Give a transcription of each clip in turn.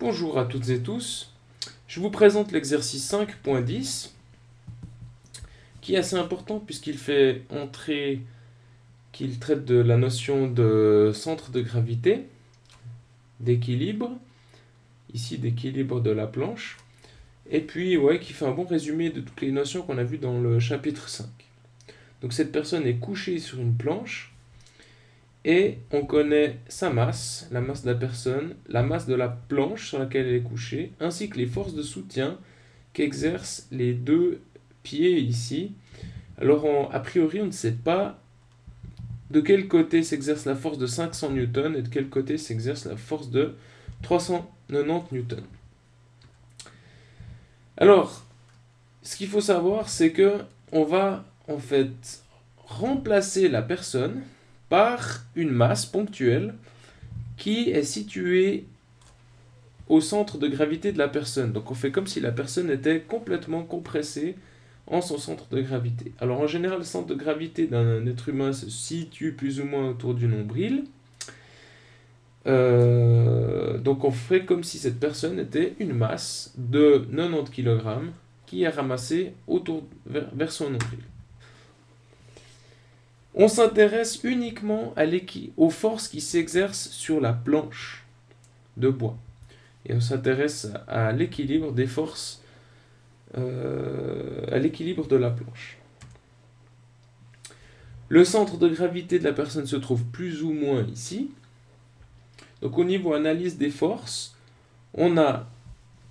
Bonjour à toutes et tous. Je vous présente l'exercice 5.10 qui est assez important puisqu'il fait entrer, qu'il traite de la notion de centre de gravité, d'équilibre, ici d'équilibre de la planche, et puis qui fait un bon résumé de toutes les notions qu'on a vues dans le chapitre 5. Donc cette personne est couchée sur une planche et on connaît sa masse, la masse de la personne, la masse de la planche sur laquelle elle est couchée, ainsi que les forces de soutien qu'exercent les deux pieds ici. Alors a priori on ne sait pas de quel côté s'exerce la force de 500 newtons et de quel côté s'exerce la force de 390 newtons. Alors, ce qu'il faut savoir, c'est que on va en fait remplacer la personne par une masse ponctuelle qui est située au centre de gravité de la personne. Donc on fait comme si la personne était complètement compressée en son centre de gravité. Alors en général, le centre de gravité d'un être humain se situe plus ou moins autour du nombril. Donc on ferait comme si cette personne était une masse de 90 kg qui est ramassée vers son nombril. On s'intéresse uniquement aux forces qui s'exercent sur la planche de bois. Et on s'intéresse à l'équilibre des forces, à l'équilibre de la planche. Le centre de gravité de la personne se trouve plus ou moins ici. Donc au niveau analyse des forces, on a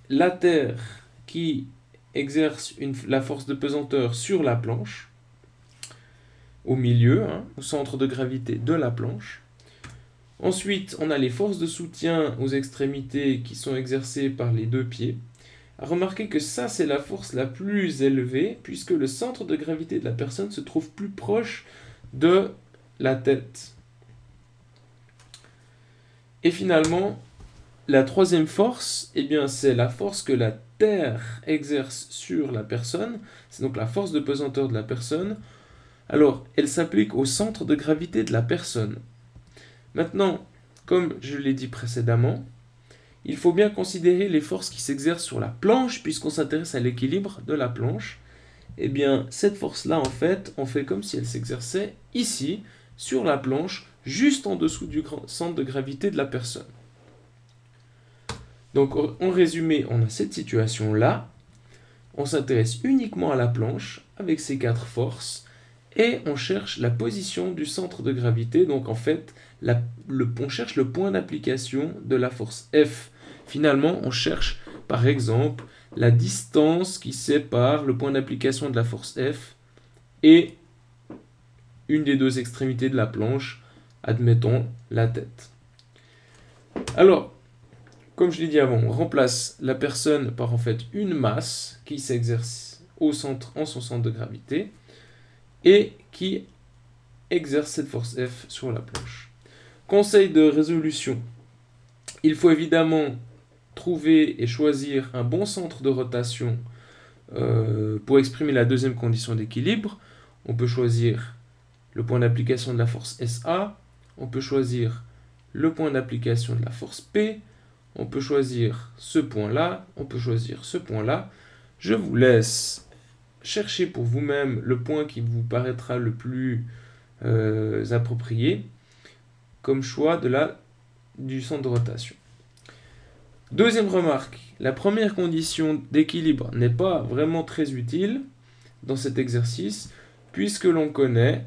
la Terre qui exerce la force de pesanteur sur la planche, au milieu, au centre de gravité de la planche. Ensuite, on a les forces de soutien aux extrémités qui sont exercées par les deux pieds. Remarquez que ça, c'est la force la plus élevée, puisque le centre de gravité de la personne se trouve plus proche de la tête. Et finalement, la troisième force, c'est la force que la Terre exerce sur la personne. C'est donc la force de pesanteur de la personne. Alors, elle s'applique au centre de gravité de la personne. Maintenant, comme je l'ai dit précédemment, il faut bien considérer les forces qui s'exercent sur la planche, puisqu'on s'intéresse à l'équilibre de la planche. Cette force-là, en fait, on fait comme si elle s'exerçait ici, sur la planche, juste en dessous du centre de gravité de la personne. Donc, en résumé, on a cette situation-là. On s'intéresse uniquement à la planche, avec ces quatre forces, et on cherche la position du centre de gravité. Donc en fait, on cherche le point d'application de la force F. Finalement, on cherche par exemple la distance qui sépare le point d'application de la force F et une des deux extrémités de la planche, admettons la tête. Alors, comme je l'ai dit avant, on remplace la personne par en fait une masse qui s'exerce en son centre de gravité et qui exerce cette force F sur la planche. Conseil de résolution. Il faut évidemment trouver et choisir un bon centre de rotation pour exprimer la deuxième condition d'équilibre. On peut choisir le point d'application de la force SA, on peut choisir le point d'application de la force P, on peut choisir ce point-là, on peut choisir ce point-là. Je vous laisse cherchez pour vous-même le point qui vous paraîtra le plus approprié comme choix du centre de rotation. Deuxième remarque, la première condition d'équilibre n'est pas vraiment très utile dans cet exercice puisque l'on connaît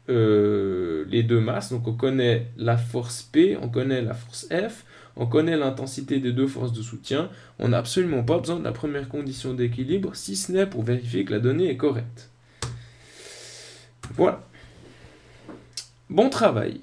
les deux masses, donc on connaît la force P, on connaît la force F, on connaît l'intensité des deux forces de soutien, on n'a absolument pas besoin de la première condition d'équilibre, si ce n'est pour vérifier que la donnée est correcte. Voilà. Bon travail.